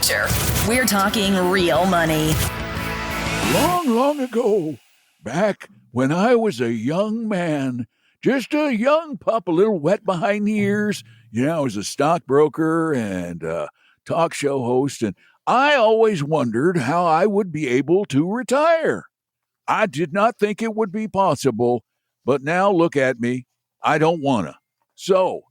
Chapter. We're talking real money. Long, long ago, back when I was a young man, just a young pup, a little wet behind the ears. I was a stockbroker and a talk show host, and I always wondered how I would be able to retire. I did not think it would be possible, but now look at me. I don't want to. So,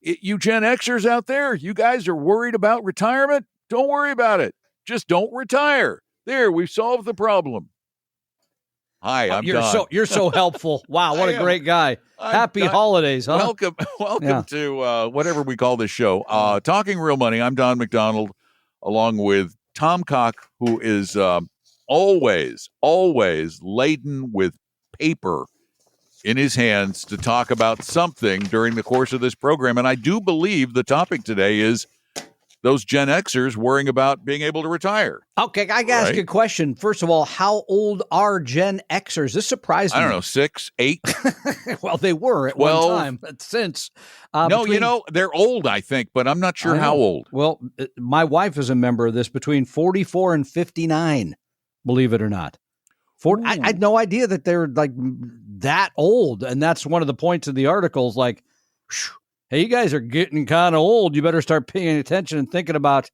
you Gen Xers out there, you guys are worried about retirement? Don't worry about it. Just don't retire. There, we've solved the problem. Hi, I'm Don. You're so helpful. Wow, what a great guy. Happy holidays, huh? Welcome to whatever we call this show. Talking Real Money. I'm Don McDonald, along with Tom Cock, who is always laden with paper in his hands to talk about something during the course of this program. And I do believe the topic today is those Gen Xers worrying about being able to retire. Okay, I got to ask you a question. First of all, how old are Gen Xers? This surprised me. I don't know, 6, 8? Well, they were at 12. one time. But since they're old, I think, but I'm not sure how old. Well, my wife is a member of this, between 44 and 59, believe it or not. I had no idea that they're like that old. And that's one of the points of the articles, like, hey, you guys are getting kind of old. You better start paying attention and thinking about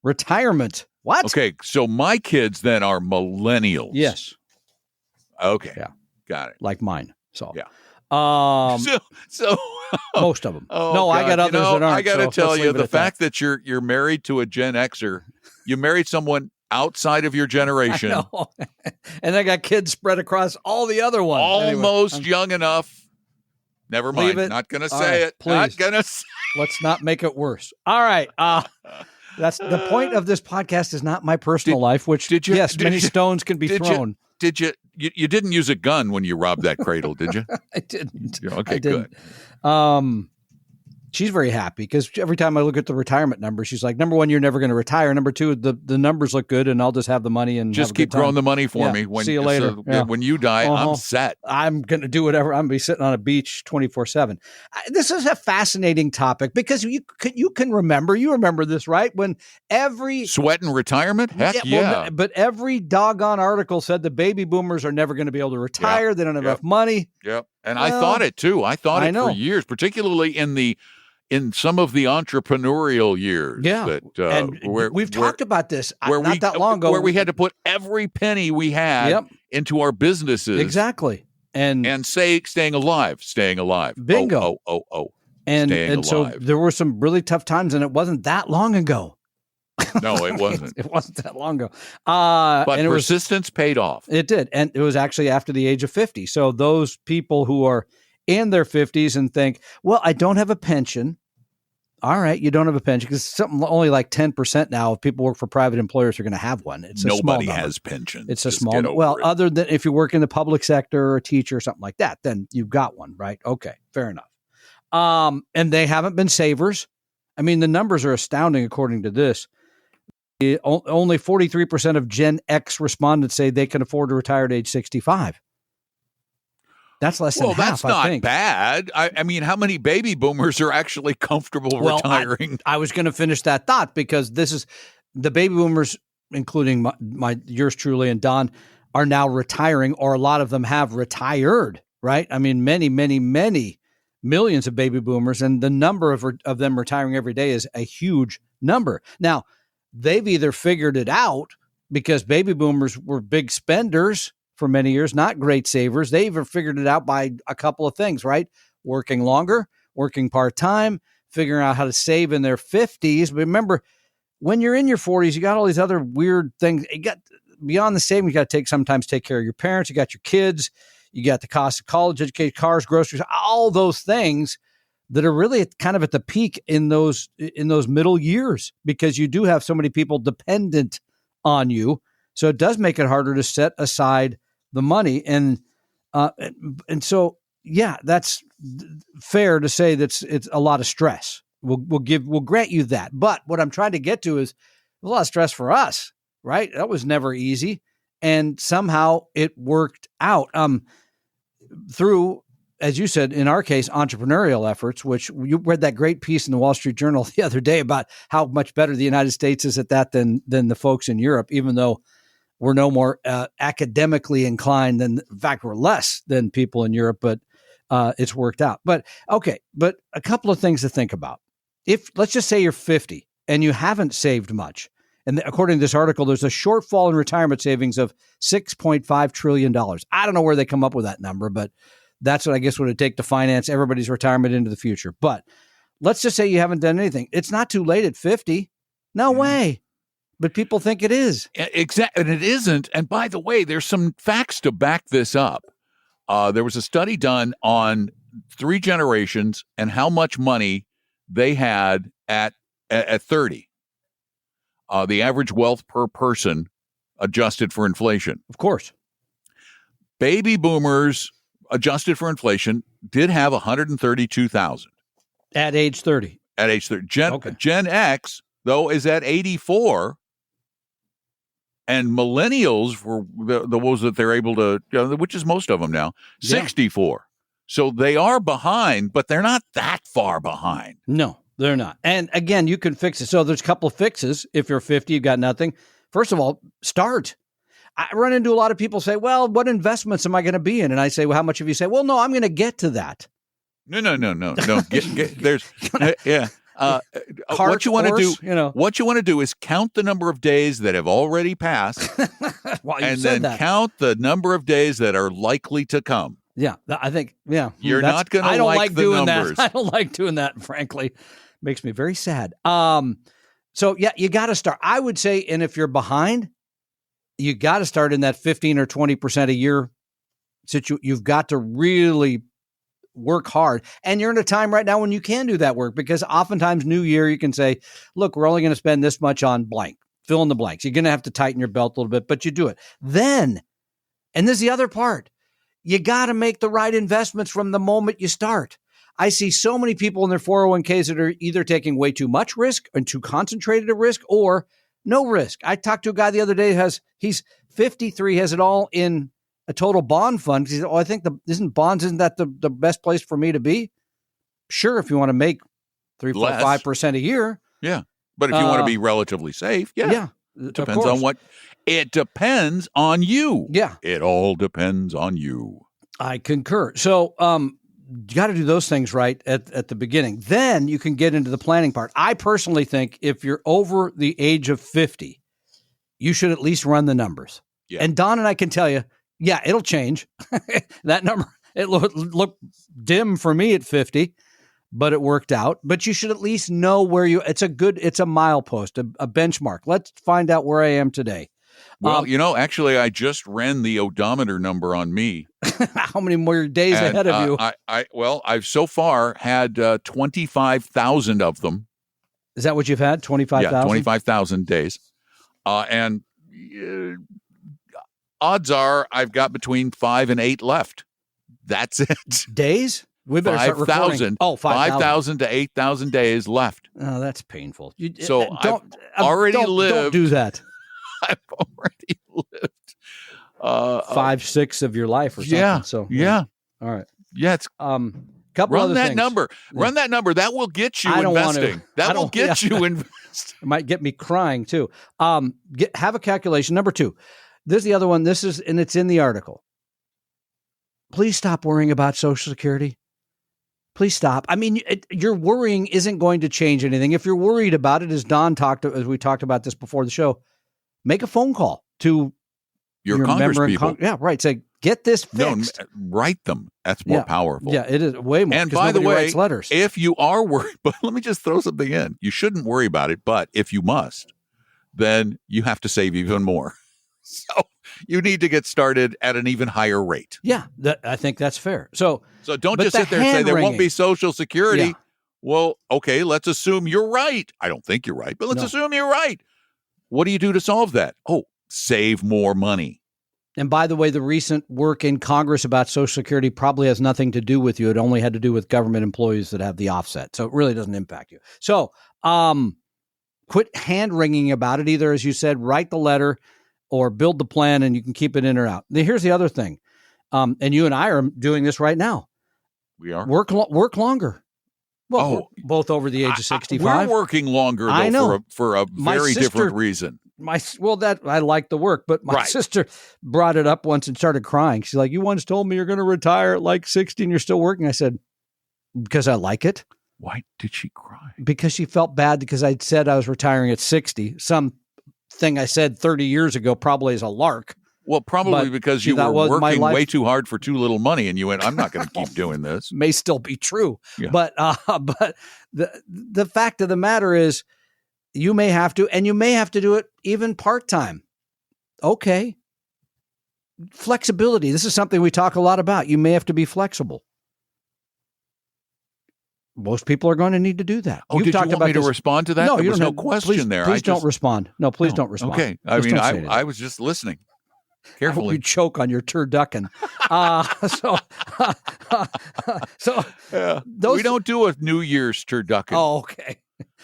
retirement. What? Okay, so my kids then are millennials. Yes. Okay. Yeah. Got it. Like mine. So yeah. So most of them. Oh, no, God. I got others that aren't. I got to tell you, the fact that. that you're married to a Gen Xer, you married someone outside of your generation. I know. And I got kids spread across all the other ones. Almost young enough. Never mind. Not going to say it. Please. Not going to say it. Let's not make it worse. All right. That's the point of this podcast is not my personal life, which, many stones can be thrown. Did you didn't use a gun when you robbed that cradle, did you? I didn't. Okay, I didn't. Good. She's very happy because every time I look at the retirement numbers, she's like, number one, you're never going to retire. Number two, the numbers look good and I'll just have the money and just keep throwing the money for me. See you later. When you die, I'm set. I'm going to do whatever. I'm going to be sitting on a beach 24/7. This is a fascinating topic because you remember this, right? When every sweat in retirement. Heck yeah. Well, but every doggone article said the baby boomers are never going to be able to retire. They don't have enough money. Yep. And I thought it too. I thought it for years, particularly in some of the entrepreneurial years. Yeah. We've talked about this not that long ago. Where we had to put every penny we had into our businesses. Exactly. And staying alive. Bingo. And so there were some really tough times, and it wasn't that long ago. No, it wasn't. It wasn't that long ago. But persistence paid off. It did. And it was actually after the age of 50. So those people who are in their 50s and think, well, I don't have a pension. All right, you don't have a pension because something only like 10% now of people work for private employers are going to have one. It's a nobody small has pensions. It's a small. Well, other than if you work in the public sector or a teacher or something like that, then you've got one, right? Okay, fair enough. And they haven't been savers. I mean, the numbers are astounding according to this. Only 43% of Gen X respondents say they can afford to retire at age 65. That's less than half, that's not I think. bad. I mean, how many baby boomers are actually comfortable retiring? I was going to finish that thought because this is the baby boomers, including my yours truly and Don, are now retiring, or a lot of them have retired, right? I mean, many, many, many millions of baby boomers, and the number of them retiring every day is a huge number. Now, they've either figured it out because baby boomers were big spenders for many years, not great savers. They even figured it out by a couple of things, right? Working longer, working part-time, figuring out how to save in their 50s. But remember, when you're in your 40s, you got all these other weird things. You got beyond the saving, you got to sometimes take care of your parents. You got your kids. You got the cost of college education, cars, groceries, all those things that are really kind of at the peak in those middle years because you do have so many people dependent on you. So it does make it harder to set aside the money. And so, yeah, that's fair to say that it's a lot of stress. We'll grant you that. But what I'm trying to get to is a lot of stress for us, right? That was never easy. And somehow it worked out through as you said, in our case, entrepreneurial efforts, which you read that great piece in the Wall Street Journal the other day about how much better the United States is at that than the folks in Europe, even though we're no more academically inclined than, in fact, we're less than people in Europe, but it's worked out. But okay, but a couple of things to think about. If let's just say you're 50 and you haven't saved much, and according to this article, there's a shortfall in retirement savings of $6.5 trillion. I don't know where they come up with that number, but that's what I guess would it take to finance everybody's retirement into the future. But let's just say you haven't done anything. It's not too late at 50. No way. But people think it is. Exactly. And it isn't. And by the way, there's some facts to back this up. There was a study done on 3 generations and how much money they had at 30. The average wealth per person adjusted for inflation. Of course. Baby boomers adjusted for inflation did have 132,000 at age 30. At age 30. Gen X, though, is at 84. And millennials were the ones that they're able to, which is most of them now, 64. So they are behind, but they're not that far behind. No, they're not. And again, you can fix it. So there's a couple of fixes. If you're 50, you've got nothing. First of all, start. I run into a lot of people say, well, what investments am I going to be in? And I say, well, how much have you say? Well, no, I'm going to get to that. No. There's, yeah. What you want to do, what you want to do is count the number of days that have already passed, and then count the number of days that are likely to come. Yeah, I think. Yeah, you're not going to like the doing numbers. That. I don't like doing that. Frankly, makes me very sad. So yeah, you got to start. I would say, and if you're behind, you got to start in that 15 or 20% a year. You've got to really work hard. And you're in a time right now when you can do that work, because oftentimes new year, you can say, look, we're only going to spend this much on blank, fill in the blanks. You're going to have to tighten your belt a little bit, but you do it. Then, and this is the other part, you got to make the right investments from the moment you start. I see so many people in their 401ks that are either taking way too much risk and too concentrated a risk or no risk. I talked to a guy the other day, he's 53, has it all in a total bond fund. He said, I think isn't that the best place for me to be? Sure, if you want to make 3, 4, 5% a year. Yeah. But if you want to be relatively safe, yeah. It depends on what. It depends on you. Yeah. It all depends on you. I concur. So you got to do those things right at the beginning. Then you can get into the planning part. I personally think if you're over the age of 50, you should at least run the numbers. Yeah. And Don and I can tell you, yeah, it'll change. That number, it looked dim for me at 50, but it worked out. But you should at least know where it's a milepost, a benchmark. Let's find out where I am today. Well, actually, I just ran the odometer number on me. How many more days ahead of you? I've so far had 25,000 of them. Is that what you've had? 25,000? Yeah, 25,000 days. Odds are I've got between 5 and 8 left. That's it. Days? We better start recording. 5,000 to 8,000 days left. Oh, that's painful. Don't do that. I've already lived 5, 6 of your life or something. Yeah. So yeah. All right. Yeah. It's couple run other that things. number. Run that number. That will get you investing. That will get you investing. It might get me crying too. Have a calculation. Number 2. This is the other one. And it's in the article. Please stop worrying about Social Security. Please stop. I mean, your worrying isn't going to change anything. If you're worried about it, as we talked about this before the show, make a phone call to your Congress people. Yeah, right. Say, get this fixed. No, write them. That's more powerful. Yeah, it is way more. And by the way, writes letters. If you are worried, but let me just throw something in. You shouldn't worry about it, but if you must, then you have to save even more. So you need to get started at an even higher rate. Yeah, I think that's fair. So don't just sit there and say there won't be Social Security. Yeah. Well, okay, let's assume you're right. I don't think you're right, but let's assume you're right. What do you do to solve that? Oh, save more money. And by the way, the recent work in Congress about Social Security probably has nothing to do with you. It only had to do with government employees that have the offset. So it really doesn't impact you. So quit hand-wringing about it. Either, as you said, write the letter or build the plan and you can keep it in or out. Now, here's the other thing. And you and I are doing this right now. We are? Work longer. Well, both over the age of 65. We're working longer, though, I know. for a very different reason. That I like the work, but my sister brought it up once and started crying. She's like, "You once told me you're going to retire at like 60 and you're still working." I said, "Because I like it." Why did she cry? Because she felt bad because I'd said I was retiring at 60. Something I said 30 years ago probably is a lark. Well, probably because you were working way too hard for too little money, and you went, "I'm not going to keep doing this." May still be true, yeah. but the fact of the matter is, you may have to, and you may have to do it even part-time. Okay. Flexibility. This is something we talk a lot about. You may have to be flexible. Most people are going to need to do that. Oh, did you want me to respond to that? No, there was no question there. Please don't respond. No, please don't respond. Okay. I was just listening carefully. You choke on your turducken. We don't do a New Year's turducken. Oh, okay.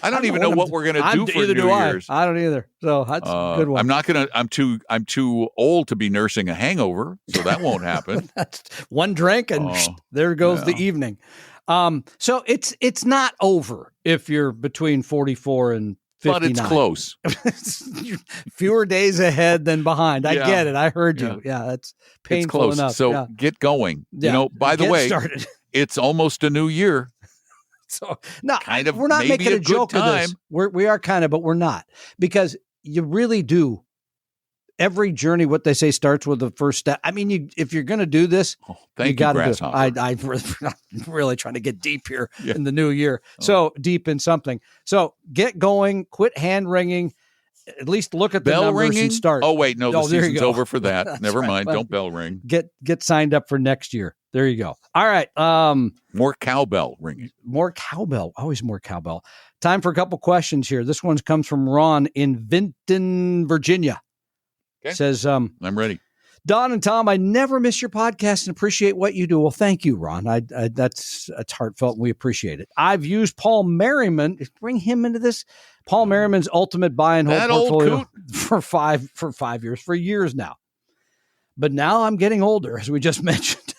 I don't even know what we're going to do for New Year's. I don't either. So that's a good one. I'm not going to. I'm too old to be nursing a hangover, so that won't happen. That's one drink and there goes the evening. So it's not over if you're between 44 and 59. But it's close. Fewer days ahead than behind. I get it. I heard you. Yeah, that's painful enough. So get going. Yeah. By the way, it's almost a new year. So no, kind of, we're not making a joke of this. We are kind of, but we're not, because you really do. Every journey, what they say, starts with the first step. I mean, if you're going to do this, you got to do it. I'm really trying to get deep here in the new year. So deep in something. So get going. Quit hand ringing. At least look at the bell numbers ringing? And start. Oh wait, no, the season's over for that. Never mind. Well, don't bell ring. Get signed up for next year. There you go. All right. More cowbell ringing. More cowbell. Always more cowbell. Time for a couple questions here. This one comes from Ron in Vinton, Virginia. Okay. Says, I'm ready. Don and Tom, I never miss your podcast and appreciate what you do. Well, thank you, Ron. That's heartfelt, and we appreciate it. I've used Paul Merriman. Bring him into this. Paul Merriman's ultimate buy and hold portfolio for 5 years, for years now. But now I'm getting older, as we just mentioned.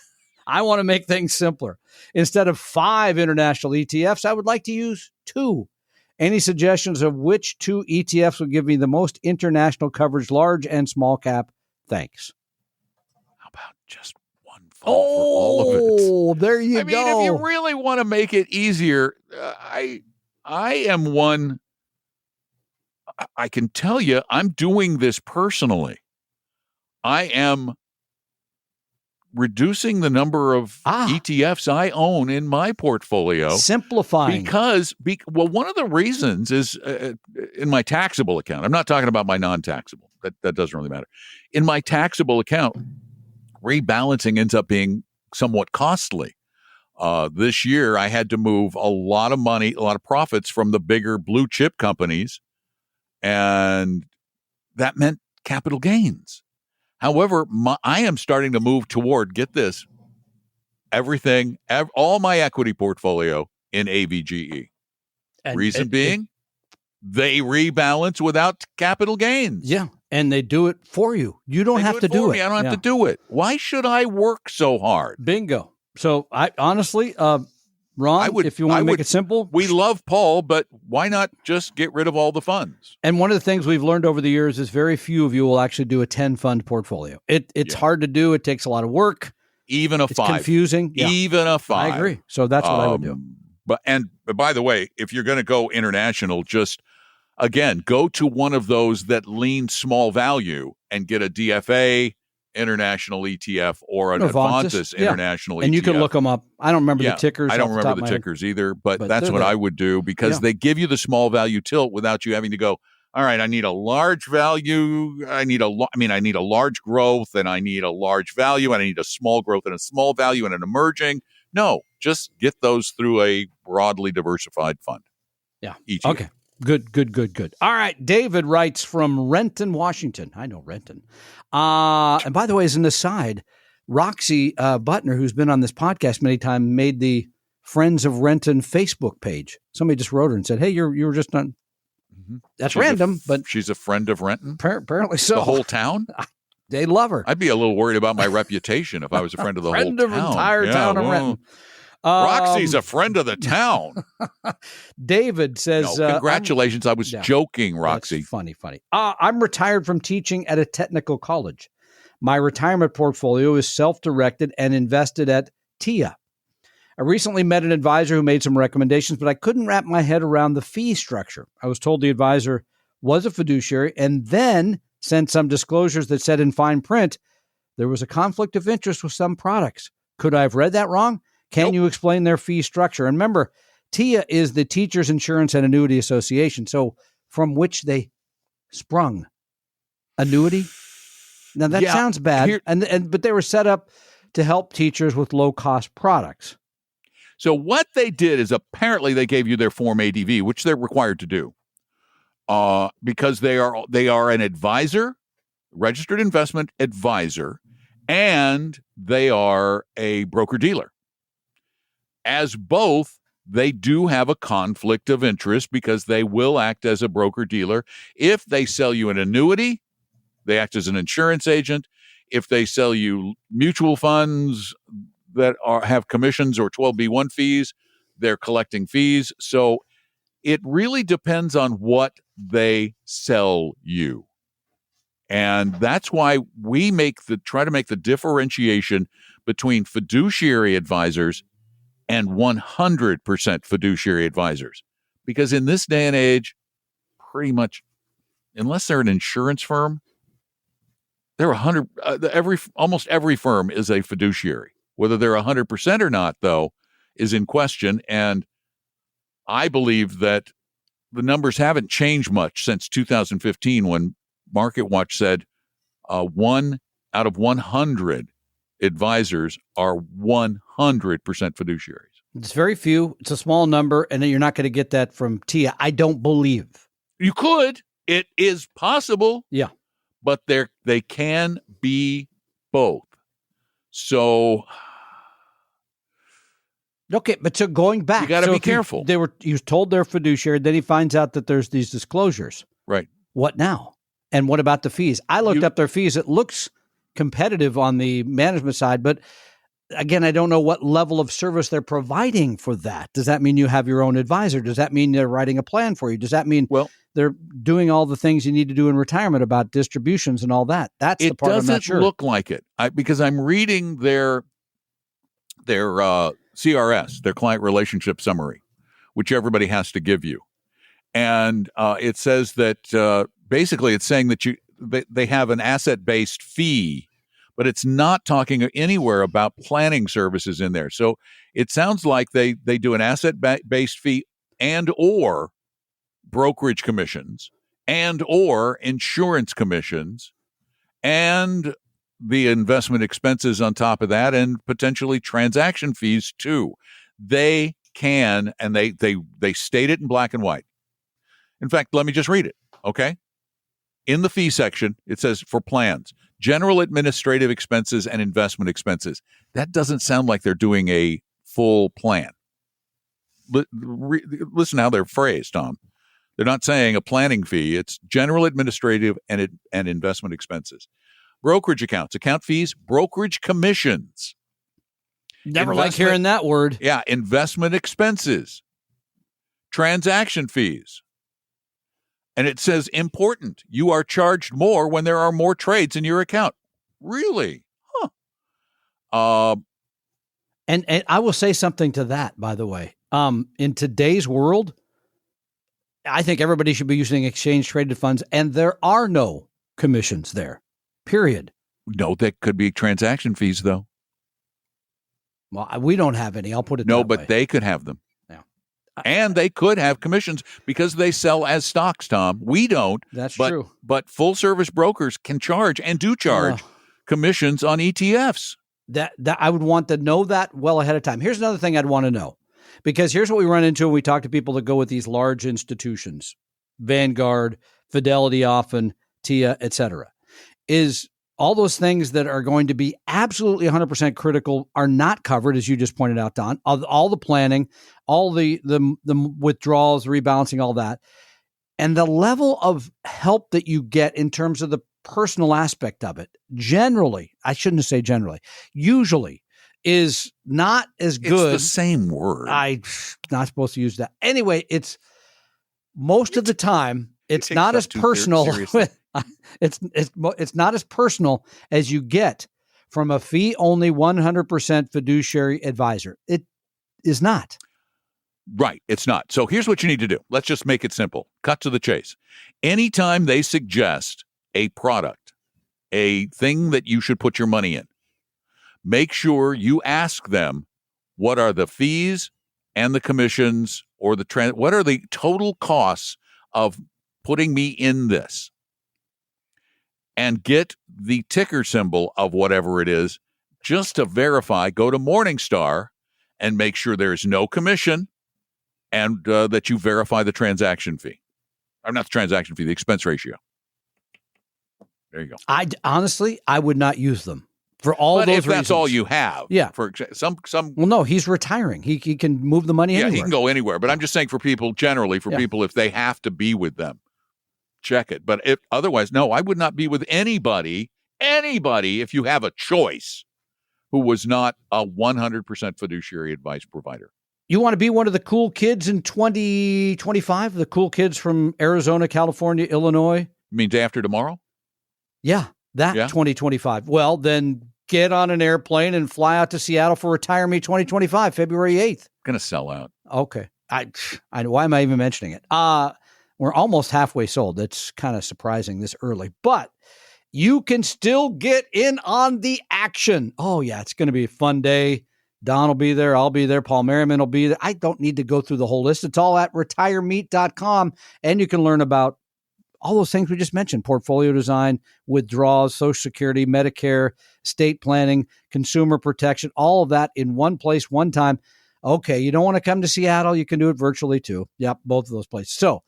I want to make things simpler. Instead of 5 international ETFs, I would like to use 2. Any suggestions of which 2 ETFs would give me the most international coverage, large and small cap? Thanks. How about just one for all of it? Oh, there you go. I mean, if you really want to make it easier, I am one. I can tell you, I'm doing this personally. I am reducing the number of ETFs I own in my portfolio. Simplifying. Because, one of the reasons is in my taxable account. I'm not talking about my non-taxable. That doesn't really matter. In my taxable account, rebalancing ends up being somewhat costly. This year, I had to move a lot of money, a lot of profits from the bigger blue chip companies, and that meant capital gains. However, I am starting to move toward, get this, all my equity portfolio in AVGE. Reason being, they rebalance without capital gains. Yeah, and they do it for you. You don't have to do it. I don't have to do it. Why should I work so hard? Bingo. So I honestly, Ron, if you want to make it simple. We love Paul, but why not just get rid of all the funds? And one of the things we've learned over the years is very few of you will actually do a 10-fund portfolio. It's hard to do. It takes a lot of work. Even a 5. It's confusing. Yeah. Even a 5. I agree. So that's what I would do. But by the way, if you're going to go international, just, again, go to one of those that lean small value and get a DFA international ETF or an Avantis international ETF. And you can look them up. I don't remember the tickers. I don't remember the tickers either, but that's what I would do, because they give you the small value tilt without you having to go, all right, I need a large value. I need a large growth, and I need a large value, and I need a small growth and a small value and an emerging. No, just get those through a broadly diversified fund. Yeah. ETF. Okay. Good. All right. David writes from Renton, Washington. I know Renton. And by the way, as an aside, Roxy Butner, who's been on this podcast many times, made the Friends of Renton Facebook page. Somebody just wrote her and said, hey, you were just on. Mm-hmm. That's random, but she's a friend of Renton? Apparently so. The whole town? They love her. I'd be a little worried about my reputation if I was a friend of the whole town. Friend of entire town of Renton. Roxy's a friend of the town. David says, congratulations. I was joking, Roxy. That's funny. I'm retired from teaching at a technical college. My retirement portfolio is self-directed and invested at TIA. I recently met an advisor who made some recommendations, but I couldn't wrap my head around the fee structure. I was told the advisor was a fiduciary and then sent some disclosures that said in fine print there was a conflict of interest with some products. Could I have read that wrong? Can you explain their fee structure? And remember, TIA is the Teachers Insurance and Annuity Association, so from which they sprung. Annuity? Now that sounds bad, but they were set up to help teachers with low-cost products. So what they did is apparently they gave you their Form ADV, which they're required to do, because they are an advisor, registered investment advisor, and they are a broker-dealer. As both, they do have a conflict of interest because they will act as a broker-dealer. If they sell you an annuity, they act as an insurance agent. If they sell you mutual funds that have commissions or 12B1 fees, they're collecting fees. So it really depends on what they sell you. And that's why we try to make the differentiation between fiduciary advisors and 100% fiduciary advisors. Because in this day and age, pretty much, unless they're an insurance firm, they're almost every firm is a fiduciary. Whether they're 100% or not, though, is in question. And I believe that the numbers haven't changed much since 2015 when MarketWatch said 1 out of 100 advisors are 100% fiduciaries. It's very few. It's a small number, and you're not going to get that from TIA. I don't believe. You could. It is possible. Yeah. But they can be both. So... Okay, but so going back, you got to be careful. He was told they're fiduciary, then he finds out that there's these disclosures. Right. What now? And what about the fees? I looked up their fees. It looks competitive on the management side, but again, I don't know what level of service they're providing for that. Does that mean you have your own advisor? Does that mean they're writing a plan for you? Does that mean they're doing all the things you need to do in retirement about distributions and all that? That's the part I'm not sure. It doesn't look like it because I'm reading their CRS, their client relationship summary, which everybody has to give you. And it says that basically it's saying that they have an asset-based fee, but it's not talking anywhere about planning services in there. So it sounds like they do an asset-based fee and or brokerage commissions and or insurance commissions and the investment expenses on top of that and potentially transaction fees too. They can, and they state it in black and white. In fact, let me just read it, okay? In the fee section, it says for plans, general administrative expenses and investment expenses. That doesn't sound like they're doing a full plan. Listen how they're phrased, Tom. They're not saying a planning fee. It's general administrative and investment expenses. Brokerage accounts, account fees, brokerage commissions. Never like hearing that word. Yeah, investment expenses, transaction fees. And it says important. You are charged more when there are more trades in your account. Really? Huh. And I will say something to that, by the way. In today's world, I think everybody should be using exchange traded funds, and there are no commissions there. Period. No, that could be transaction fees, though. Well, we don't have any. I'll put it that way. No, but they could have them. Yeah. And they could have commissions because they sell as stocks, Tom. We don't. That's true. But full-service brokers can charge and do charge commissions on ETFs. That I would want to know that well ahead of time. Here's another thing I'd want to know. Because here's what we run into when we talk to people that go with these large institutions, Vanguard, Fidelity often, TIA, et cetera, is all those things that are going to be absolutely 100% critical are not covered, as you just pointed out, Don. All the planning, all the withdrawals, rebalancing, all that. And the level of help that you get in terms of the personal aspect of it, generally, I shouldn't say generally, usually is not as good. It's the same word. I'm not supposed to use that. Anyway, it's most of the time, it's not as personal. It's not as personal as you get from a fee-only 100% fiduciary advisor. It is not. Right. It's not. So here's what you need to do. Let's just make it simple. Cut to the chase. Anytime they suggest a product, a thing that you should put your money in, make sure you ask them, what are the fees and the commissions or what are the total costs of putting me in this? And get the ticker symbol of whatever it is just to verify. Go to Morningstar and make sure there's no commission and that you verify the transaction fee. Or not the transaction fee, the expense ratio. There you go. I would not use them for all those reasons. If that's all you have. Yeah. For some. Well, no, he's retiring. He can move the money anywhere. Yeah, he can go anywhere. But I'm just saying for people, generally, people, if they have to be with them, check it. But otherwise, no, I would not be with anybody, if you have a choice, who was not a 100% fiduciary advice provider. You want to be one of the cool kids in 2025? The cool kids from Arizona, California, Illinois? You mean day after tomorrow? Yeah, 2025. Well, then get on an airplane and fly out to Seattle for Retire Me 2025, February 8th. Going to sell out. Okay. Why am I even mentioning it? We're almost halfway sold. That's kind of surprising this early, but you can still get in on the action. Oh, yeah, it's going to be a fun day. Don will be there. I'll be there. Paul Merriman will be there. I don't need to go through the whole list. It's all at retiremeet.com, and you can learn about all those things we just mentioned: portfolio design, withdrawals, Social Security, Medicare, estate planning, consumer protection, all of that in one place, one time. Okay, you don't want to come to Seattle? You can do it virtually too. Yep, both of those places. So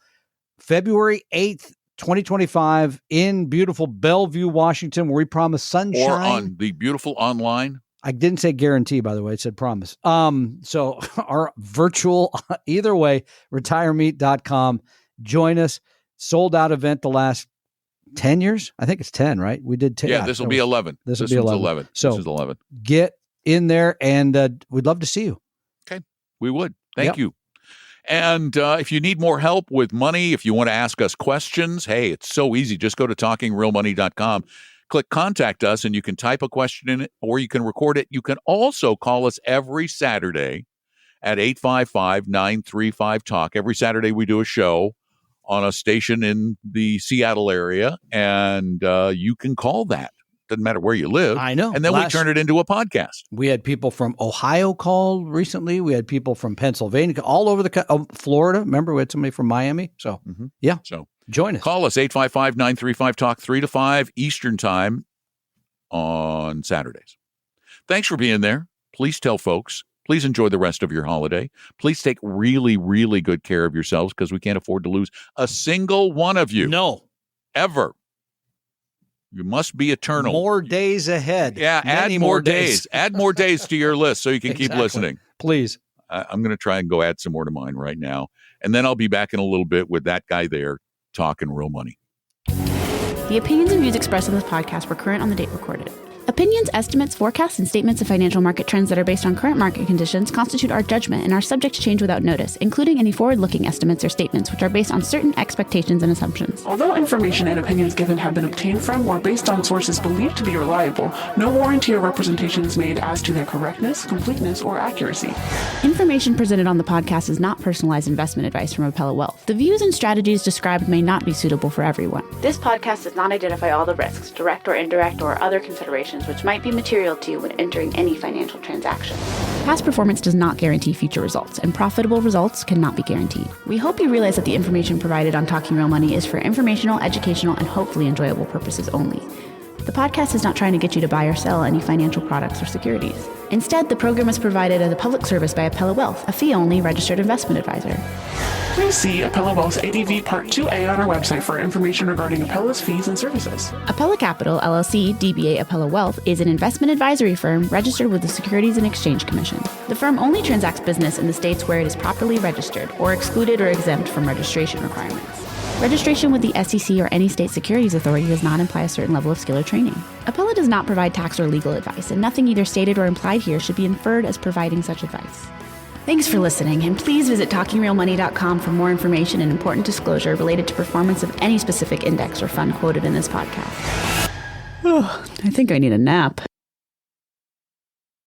February 8th, 2025 in beautiful Bellevue, Washington, where we promise sunshine. Or on the beautiful online. I didn't say guarantee, by the way. It said promise. So our virtual, either way, retiremeet.com. Join us. Sold out event the last 10 years. I think it's 10, right? We did 10. Yeah, this will be 11. This will be 11. So this is 11. Get in there, and we'd love to see you. Okay, we would. Thank you. And if you need more help with money, if you want to ask us questions, hey, it's so easy. Just go to talkingrealmoney.com. Click contact us, and you can type a question in it, or you can record it. You can also call us every Saturday at 855-935-TALK. Every Saturday we do a show on a station in the Seattle area, and you can call that. Doesn't matter where you live. I know. And then we turn it into a podcast. We had people from Ohio call recently. We had people from Pennsylvania, all over Florida. Remember, we had somebody from Miami. So, yeah. So join us. Call us, 855-935-TALK, 3 to 5 Eastern Time on Saturdays. Thanks for being there. Please tell folks. Please enjoy the rest of your holiday. Please take really, really good care of yourselves, because we can't afford to lose a single one of you. No. Ever. You must be eternal. More days ahead. Yeah, add more days. Add more days to your list so you can keep listening. Please. I'm going to try and go add some more to mine right now. And then I'll be back in a little bit with that guy there talking real money. The opinions and views expressed on this podcast were current on the date recorded. Opinions, estimates, forecasts, and statements of financial market trends that are based on current market conditions constitute our judgment and are subject to change without notice, including any forward-looking estimates or statements which are based on certain expectations and assumptions. Although information and opinions given have been obtained from or based on sources believed to be reliable, no warranty or representation is made as to their correctness, completeness, or accuracy. Information presented on the podcast is not personalized investment advice from Appella Wealth. The views and strategies described may not be suitable for everyone. This podcast does not identify all the risks, direct or indirect, or other considerations which might be material to you when entering any financial transaction. Past performance does not guarantee future results, and profitable results cannot be guaranteed. We hope you realize that the information provided on Talking Real Money is for informational, educational, and hopefully enjoyable purposes only. The podcast is not trying to get you to buy or sell any financial products or securities. Instead, the program is provided as a public service by Appella Wealth, a fee-only registered investment advisor. Please see Appella Wealth's ADV Part 2A on our website for information regarding Appella's fees and services. Appella Capital, LLC, DBA Appella Wealth, is an investment advisory firm registered with the Securities and Exchange Commission. The firm only transacts business in the states where it is properly registered or excluded or exempt from registration requirements. Registration with the SEC or any state securities authority does not imply a certain level of skill or training. Appella does not provide tax or legal advice, and nothing either stated or implied here should be inferred as providing such advice. Thanks for listening, and please visit TalkingRealMoney.com for more information and important disclosure related to performance of any specific index or fund quoted in this podcast. I think I need a nap.